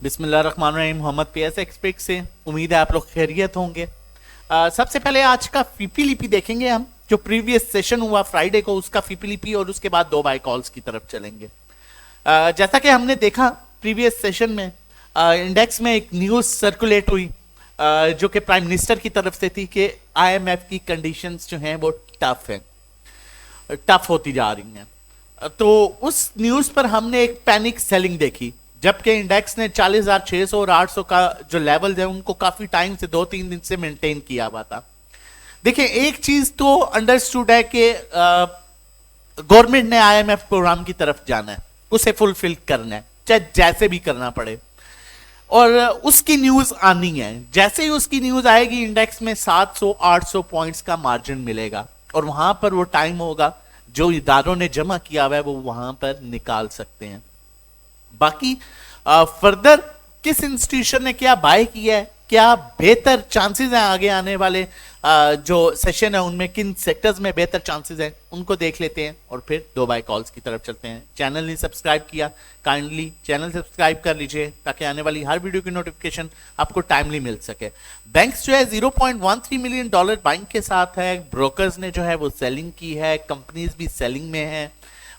बिस्मिल्लाहिर्रहमानिर्रहीम। Mohammad PS expect से उम्मीद है आप लोग खैरियत होंगे। सबसे पहले आज का फीपीलीपी देखेंगे हम, जो प्रीवियस सेशन हुआ फ्राइडे को उसका फीपीलीपी, और उसके बाद दो बाय कॉल्स की तरफ चलेंगे। जैसा कि हमने देखा प्रीवियस सेशन में इंडेक्स में एक न्यूज सर्कुलेट हुई जो कि प्राइम मिनिस्टर की तरफ से थी कि आईएमएफ की कंडीशंस जो हैं वो टफ होती जा रही हैं। तो उस न्यूज पर हमने एक पैनिक सेलिंग देखी, जबकि इंडेक्स ने 40,600 और 800 का जो लेवल है उनको काफी टाइम से 2-3 दिन से मेंटेन किया हुआ था। देखिए, एक चीज तो अंडरस्टूड है कि गवर्नमेंट ने आईएमएफ प्रोग्राम की तरफ जाना है, उसे फुलफिल करना है, चाहे जैसे भी करना पड़े, और उसकी न्यूज आनी है। जैसे ही उसकी न्यूज आएगी इंडेक्स में 700-800 पॉइंट्स का मार्जिन मिलेगा, और वहां पर वो टाइम होगा जो इदारों ने जमा किया हुआ है वो वहां पर निकाल सकते हैं। बाकी फर्दर किस इंस्टीट्यूशन ने क्या बाय किया है, क्या बेहतर चांसेस हैं आगे आने वाले जो सेशन है उनमें किन सेक्टर्स में बेहतर चांसेस हैं, उनको देख लेते हैं और फिर दो बाय कॉल्स की तरफ चलते हैं। चैनल नहीं सब्सक्राइब किया, काइंडली चैनल सब्सक्राइब कर लीजिए ताकि आने वाली हर वीडियो की नोटिफिकेशन आपको टाइमली मिल सके। बैंक्स जो है $0.13 मिलियन बाइंग के साथ है, ब्रोकर्स ने जो है वो सेलिंग की है, कंपनीज भी सेलिंग में है,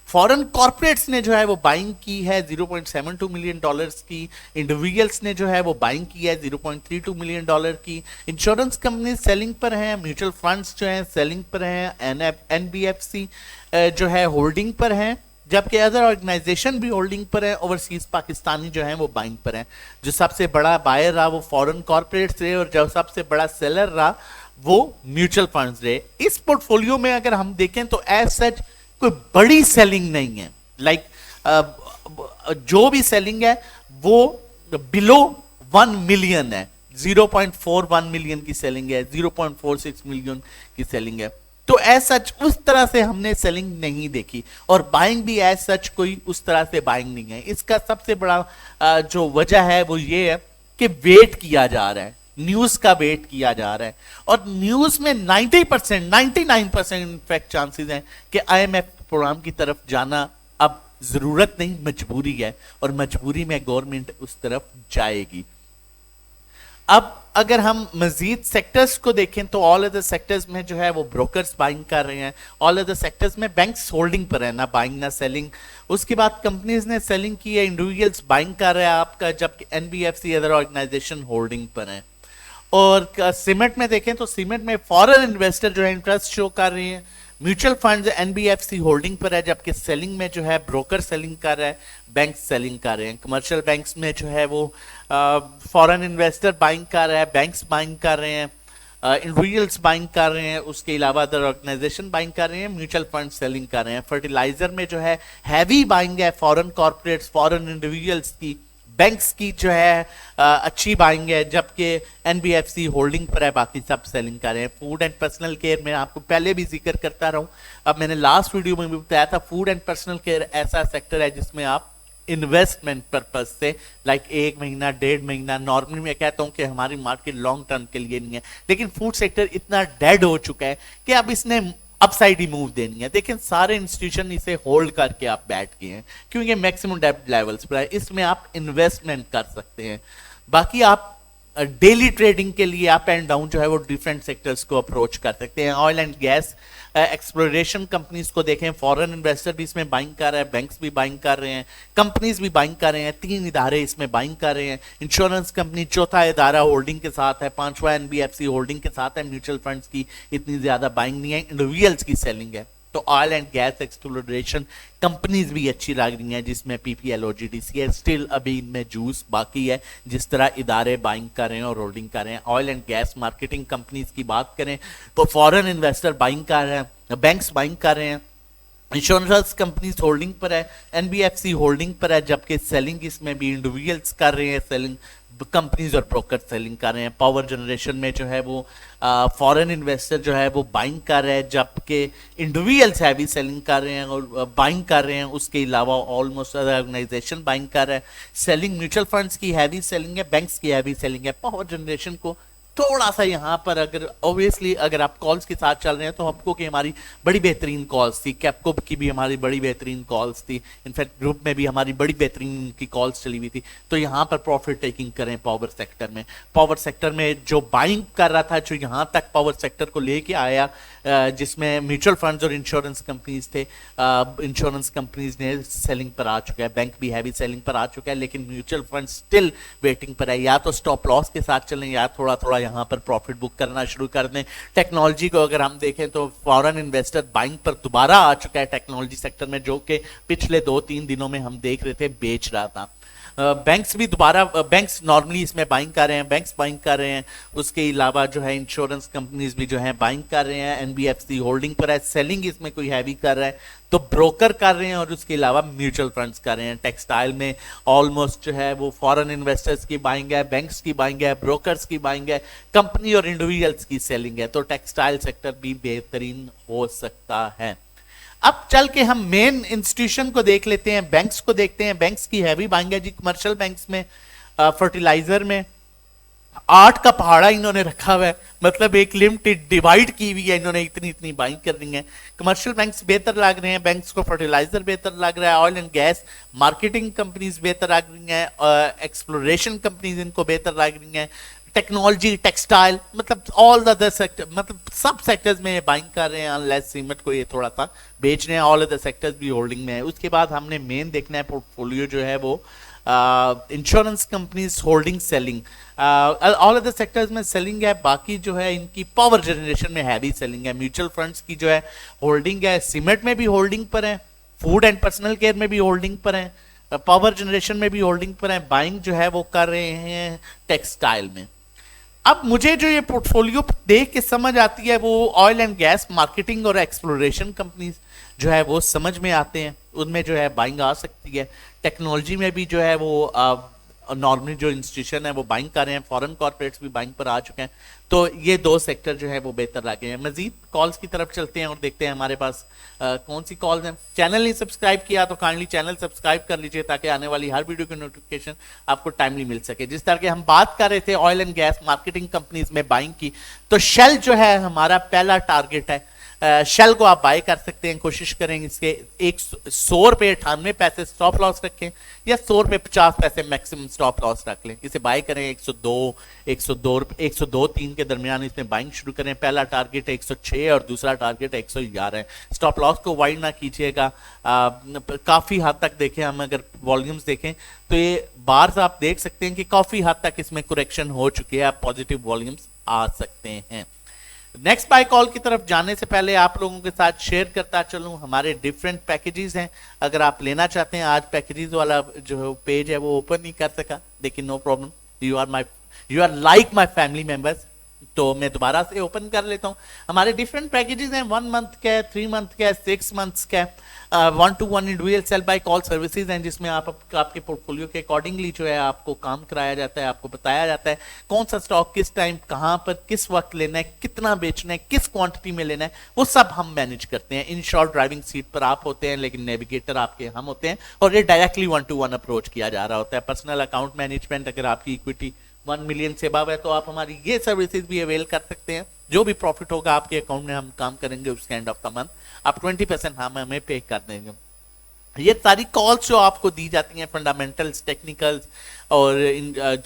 फॉरेन कॉर्पोरेट्स ने जो है वो बाइंग की है $0.72 मिलियन की, इंडिविजुअल्स ने जो है वो बाइंग की है $0.32 मिलियन की, इंश्योरेंस कंपनी सेलिंग पर हैं, म्यूचुअल फंड्स जो हैं सेलिंग पर हैं, एनबीएफसी जो है होल्डिंग पर हैं, जबकि अदर ऑर्गेनाइजेशन भी होल्डिंग पर है, ओवरसीज पाकिस्तानी जो है वो बाइंग पर हैं। जो सबसे बड़ा बायर रहा वो फॉरेन कॉर्पोरेट्स रहे, और जो सबसे बड़ा सेलर रहा वो म्यूचुअल फंड्स रहे। इस पोर्टफोलियो में अगर हम देखें तो एज सच कोई बड़ी सेलिंग नहीं है। जो भी सेलिंग है वो बिलो 1 मिलियन है, 0.41 मिलियन की सेलिंग है, 0.46 मिलियन की सेलिंग है। तो एज सच उस तरह से हमने सेलिंग नहीं देखी, और बाइंग भी एज सच कोई उस तरह से बाइंग नहीं है। इसका सबसे बड़ा जो वजह है वो ये है कि वेट किया जा रहा है, न्यूज का वेट किया जा रहा है, और न्यूज में 90%, 99% इनफैक्ट चांसेस हैं कि आईएमएफ प्रोग्राम की तरफ जाना अब जरूरत नहीं, मजबूरी है, और मजबूरी में गवर्नमेंट उस तरफ जाएगी। अब अगर हम मजीद सेक्टर्स को देखें तो ऑल अदर सेक्टर्स में जो है वो ब्रोकर्स बाइंग कर रहे हैं, ऑल अदर सेक्टर्स में बैंक्स होल्डिंग पर है, ना बाइंग ना सेलिंग। उसके बाद कंपनीज ने सेलिंग की है, इंडिविजुअल्स बाइंग कर रहे हैं आपका, जबकि एनबीएफसी अदर ऑर्गेनाइजेशन होल्डिंग पर है। और सीमेंट में देखें तो सीमेंट में फॉरेन इन्वेस्टर जो है इंटरेस्ट शो कर रहे हैं, म्यूचुअल फंड्स एनबीएफसी होल्डिंग पर है, जबकि सेलिंग में जो है ब्रोकर सेलिंग कर रहा है, बैंक सेलिंग कर रहे हैं। कमर्शियल बैंक्स में जो है वो फॉरेन इन्वेस्टर बाइंग कर रहा है, बैंक्स बाइंग कर रहे हैं, इंडिविजुअल्स बाइंग कर रहे हैं, उसके अलावा अदर ऑर्गेनाइजेशन बाइंग कर रहे हैं, म्यूचुअल फंड सेलिंग कर रहे हैं। फर्टिलाइजर में जो है हैवी बाइंग है, फॉरेन कॉर्पोरेट्स, फॉरेन इंडिविजुअल्स की, बैंक्स की जो है अच्छी बाइंग है, जबकि एनबीएफसी होल्डिंग पर है, बाकी सब सेलिंग कर रहे हैं। फूड एंड पर्सनल केयर में आपको पहले भी जिक्र करता रहूं, अब मैंने लास्ट वीडियो में भी बताया था, फूड एंड पर्सनल केयर ऐसा सेक्टर है जिसमें आप इन्वेस्टमेंट पर्पज से लाइक 1 महीना 1.5 महीना, नॉर्मली मैं कहता हूं कि हमारी मार्केट लॉन्ग टर्म के लिए नहीं है, लेकिन फूड सेक्टर इतना डेड हो चुका है कि अब इसने अपसाइड ही मूव देनी है। देखिए, सारे इंस्टीट्यूशन इसे होल्ड करके आप बैठ गए हैं क्योंकि मैक्सिमम डेप्थ लेवल्स पर है, इसमें आप इन्वेस्टमेंट कर सकते हैं। बाकी आप डेली ट्रेडिंग के लिए अप एंड डाउन जो है वो डिफरेंट सेक्टर्स को अप्रोच कर सकते हैं। Oil and gas exploration companies को देखें, फॉरेन इन्वेस्टर भी इसमें बाइंग कर रहे हैं, बैंक्स भी बाइंग कर रहे हैं, कंपनीज भी बाइंग कर रहे हैं, 3 इदारे इसमें बाइंग कर रहे हैं। इंश्योरेंस कंपनी चौथा इदारा होल्डिंग के साथ है, 5वां एनबीएफसी होल्डिंग के साथ है। म्यूचुअल फंड्स की इतनी ज्यादा बाइंग नहीं है, इंडिविजुअल्स की सेलिंग है। तो oil and gas exploration companies भी अच्छी लग रही हैं, जिसमें पीपीएल और जीडीसी है। स्टिल अभी इनमें जूस बाकी है, जिस तरह इदारे बाइंग कर रहे हैं और होल्डिंग कर रहे हैं। Oil and gas marketing companies की बात करें तो फॉरेन इन्वेस्टर बाइंग कर रहे हैं, बैंक्स बाइंग कर रहे हैं, इंश्योरेंस कंपनीज होल्डिंग पर है, एनबीएफसी होल्डिंग पर है, जबकि सेलिंग इसमें भी इंडिविजुअल्स कर रहे हैं, सेलिंग कंपनीज और ब्रोकर सेलिंग कर रहे हैं। पावर जनरेशन में जो है वो फॉरेन इन्वेस्टर जो है वो बाइंग कर रहे हैं, जबकि इंडिविजुअल्स हैवी सेलिंग कर रहे हैं और बाइंग कर रहे हैं। उसके अलावा ऑलमोस्ट ऑर्गेनाइजेशन बाइंग कर रहा है। सेलिंग म्यूचुअल फंड्स की हैवी सेलिंग है, बैंक्स की हैवी सेलिंग है। पावर जनरेशन को थोड़ा सा यहाँ पर अगर ऑब्वियसली अगर आप कॉल्स के साथ चल रहे हैं तो हमको कि हमारी बड़ी बेहतरीन कॉल्स थी, कैपको की भी हमारी बड़ी बेहतरीन कॉल्स थी, इनफैक्ट ग्रुप में भी हमारी बड़ी बेहतरीन की कॉल्स चली हुई थी। तो यहाँ पर प्रॉफिट टेकिंग करें पावर सेक्टर में। पावर सेक्टर में जो बाइंग कर रहा था, जो यहाँ तक पावर सेक्टर को लेके आया, जिसमें म्यूचुअल फंड्स और इंश्योरेंस कंपनीज थे, इंश्योरेंस कंपनीज ने सेलिंग पर आ चुका है, बैंक भी हैवी सेलिंग पर आ चुका है, लेकिन म्यूचुअल फंड स्टिल वेटिंग पर है। या तो स्टॉप लॉस के साथ चलें या थोड़ा थोड़ा यहाँ पर प्रॉफिट बुक करना शुरू कर दें। टेक्नोलॉजी को अगर हम देखें तो फॉरेन इन्वेस्टर बाइंग पर दोबारा आ चुका है टेक्नोलॉजी सेक्टर में, जो कि पिछले 2-3 दिनों में हम देख रहे थे बेच रहा था। बैंक्स भी दोबारा, बैंक्स नॉर्मली इसमें बाइंग कर रहे हैं, बैंक्स बाइंग कर रहे हैं। उसके अलावा जो है इंश्योरेंस कंपनीज भी जो है बाइंग कर रहे हैं। एनबीएफसी होल्डिंग पर है, सेलिंग इसमें कोई हैवी कर रहा है तो ब्रोकर कर रहे हैं, और उसके अलावा म्यूचुअल फंड्स कर रहे हैं। टेक्सटाइल में ऑलमोस्ट जो है वो फॉरेन इन्वेस्टर्स की बाइंग है, बैंक्स की बाइंग है, ब्रोकर्स की बाइंग है, कंपनी और इंडिविजुअल्स की सेलिंग है। तो टेक्सटाइल सेक्टर भी बेहतरीन हो सकता है। अब चल के हम मेन इंस्टीट्यूशन को देख लेते हैं, बैंक्स को देखते हैं। बैंक्स की हैवी बाइंग है जी कमर्शियल बैंक्स में। फर्टिलाइजर में 8 का पहाड़ा इन्होंने रखा हुआ है, मतलब एक लिमिटेड डिवाइड की हुई है इन्होंने, इतनी इतनी बाइंग कर रही है। कमर्शियल बैंक्स बेहतर लग रहे हैं, बैंक्स को फर्टिलाइजर बेहतर लग रहा है, oil and gas marketing companies बेहतर लग रही हैं, एक्सप्लोरेशन कंपनीज इनको बेहतर लग रही हैं, टेक्नोलॉजी, टेक्सटाइल, मतलब ऑल द सेक्टर, मतलब सब सेक्टर्स में बाइंग कर रहे हैं, अनलेस सीमेंट को ये थोड़ा सा बेच रहे हैं। ऑल अदर सेक्टर्स भी होल्डिंग में है। उसके बाद हमने मेन देखना है पोर्टफोलियो जो है वो insurance companies holding selling, all other sectors में सेलिंग है। बाकी जो है इनकी पावर जनरेशन में हैवी सेलिंग है। म्यूचुअल फंड्स की जो है होल्डिंग है, सीमेंट में भी होल्डिंग पर है, फूड एंड पर्सनल केयर में भी होल्डिंग पर है, पावर जनरेशन में भी होल्डिंग पर है। बाइंग जो है वो कर रहे हैं टेक्सटाइल में। अब मुझे जो ये पोर्टफोलियो देख के समझ आती है वो ऑयल एंड गैस मार्केटिंग और एक्सप्लोरेशन कंपनीज जो है वो समझ में आते हैं, उनमें जो है बाइंग आ सकती है। टेक्नोलॉजी में भी जो है वो नॉर्मली जो इंस्टीट्यूशन है वो बाइंग कर रहे हैं, फॉरेन कॉर्पोरेट्स भी बाइंग पर आ चुके हैं। तो ये 2 सेक्टर जो है वो बेहतर लगे हैं। मजीद कॉल्स की तरफ चलते हैं और देखते हैं हमारे पास कौन सी कॉल्स हैं। चैनल नहीं सब्सक्राइब किया तो काइंडली चैनल सब्सक्राइब कर लीजिए ताकि आने वाली हर वीडियो की नोटिफिकेशन आपको टाइमली मिल सके। जिस तरह के हम बात कर रहे थे oil and gas marketing companies में बाइंग की, तो शेल जो है हमारा पहला टारगेट है। शेल को आप बाय कर सकते हैं, कोशिश करें इसके 100 रुपये 98 पैसे स्टॉप लॉस रखें या 100 रुपये 50 पैसे मैक्सिमम स्टॉप लॉस रख लें। इसे बाय करें 102-103 के दरमियान इसमें बाइंग शुरू करें। पहला टारगेट है 106 और दूसरा टारगेट है 111 है। स्टॉप लॉस को वाइड ना कीजिएगा। काफी हद तक देखें, हम अगर वॉल्यूम्स देखें तो ये बार्स आप देख सकते हैं कि काफी हद तक इसमें करेक्शन हो चुकी है, पॉजिटिव वॉल्यूम्स आ सकते हैं। नेक्स्ट बाय कॉल की तरफ जाने से पहले आप लोगों के साथ शेयर करता चलूं, हमारे डिफरेंट पैकेजेस हैं। अगर आप लेना चाहते हैं, आज पैकेजेस वाला जो पेज है वो ओपन नहीं कर सका, लेकिन no problem, you are like my family members, तो मैं दोबारा से ओपन कर लेता हूं। हमारे डिफरेंट पैकेजेस हैं, 1 मंथ का, 3 मंथ का, 6 मंथ्स का, 1-to-1 individual cell by call services हैं, जिसमें आपके पोर्टफोलियो के अकॉर्डिंगली जो है आपको काम कराया जाता है, आपको बताया जाता है कौन सा स्टॉक किस टाइम कहां पर किस वक्त लेना है, कितना बेचना है, किस क्वांटिटी में लेना है, वो सब हम मैनेज करते हैं। इन शॉर्ट ड्राइविंग सीट पर आप होते हैं, लेकिन नेविगेटर आपके हम होते हैं, और ये डायरेक्टली 1-to-1 अप्रोच किया जा रहा होता है। पर्सनल अकाउंट मैनेजमेंट, अगर आपकी इक्विटी 1 मिलियन से अबव है तो आप हमारी ये सर्विसेज भी अवेल कर सकते हैं। जो भी प्रॉफिट होगा आपके अकाउंट में हम काम करेंगे, उसके एंड ऑफ द मंथ आप 20% हमें पे कर देंगे। ये सारी कॉल्स जो आपको दी जाती हैं, फंडामेंटल्स, टेक्निकल्स और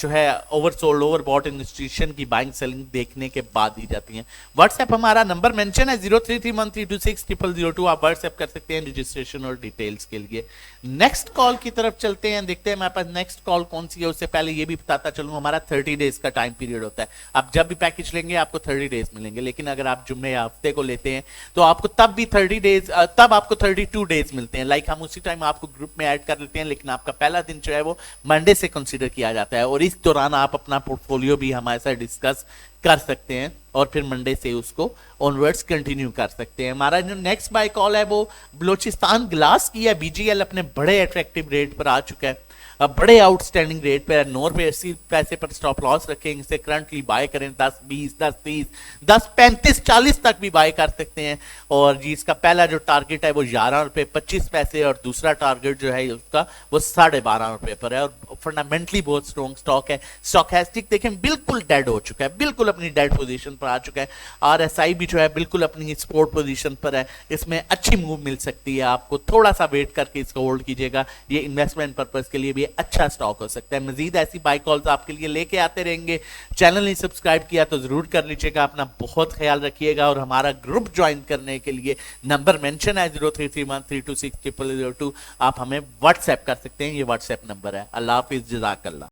जो है ओवरसोल्ड ओवरबॉट इंस्टीट्यूशन की बाइंग सेलिंग देखने के बाद दी जाती हैं। व्हाट्सएप हमारा नंबर मेंशन है 0331326002, आप व्हाट्सएप कर सकते हैं रजिस्ट्रेशन और डिटेल्स के लिए। नेक्स्ट कॉल की तरफ चलते हैं, देखते हैं हमारे पास नेक्स्ट कॉल कौन सी है। उससे पहले ये भी बताता चलूं, हमारा 30 डेज का टाइम पीरियड होता है। आप जब भी पैकेज लेंगे आपको 30 डेज मिलेंगे, लेकिन अगर आप जुम्मे या हफ्ते को लेते हैं तो आपको तब भी 30 डेज, तब आपको 32 डेज मिलते हैं। लाइक हम उसी टाइम आपको ग्रुप में ऐड कर लेते हैं, लेकिन आपका पहला दिन जो है वो मंडे से कंसीडर किया जाता है, और इस दौरान आप अपना पोर्टफोलियो भी हमारे साथ डिस्कस कर सकते हैं और फिर मंडे से उसको ऑनवर्ड्स कंटिन्यू कर सकते हैं। हमारा जो नेक्स्ट बाय कॉल है वो बलोचिस्तान ग्लास की है। बीजीएल अपने बड़े अट्रैक्टिव रेट पर आ चुका है। बड़े आउटस्टैंडिंग रेट पे है, 9 रुपए 80 पैसे पर स्टॉप लॉस रखें, इसे करंटली बाय करें 10 20 10 30 10 35 40 तक भी बाय कर सकते हैं। और जी इसका पहला जो टारगेट है वो 11 रुपए 25 पैसे और दूसरा टारगेट जो है उसका वो 12.5 रुपए पर है। और फंडामेंटली बहुत स्ट्रॉन्ग स्टॉक है। स्टॉकेस्टिक देखें बिल्कुल डेड हो चुका है, बिल्कुल अपनी डेड पोजीशन पर आ चुका है। RSI भी जो है बिल्कुल अपनी सपोर्ट पोजीशन पर है, इसमें अच्छी मूव मिल सकती है आपको, थोड़ा सा वेट करके इसको होल्ड कीजिएगा, ये इन्वेस्टमेंट पर्पस के लिए भी अच्छा स्टॉक हो सकता है। मजीद ऐसी बाय कॉल्स आपके लिए लेके आते रहेंगे। चैनल नहीं सब्सक्राइब किया तो जरूर कर लीजिएगा, अपना बहुत ख्याल रखिएगा। और हमारा ग्रुप ज्वाइन करने के लिए नंबर मेंशन है 0331326002, आप हमें व्हाट्सएप कर सकते हैं, ये व्हाट्सएप नंबर है। अल्लाह हाफिज, जज़ाकल्लाह।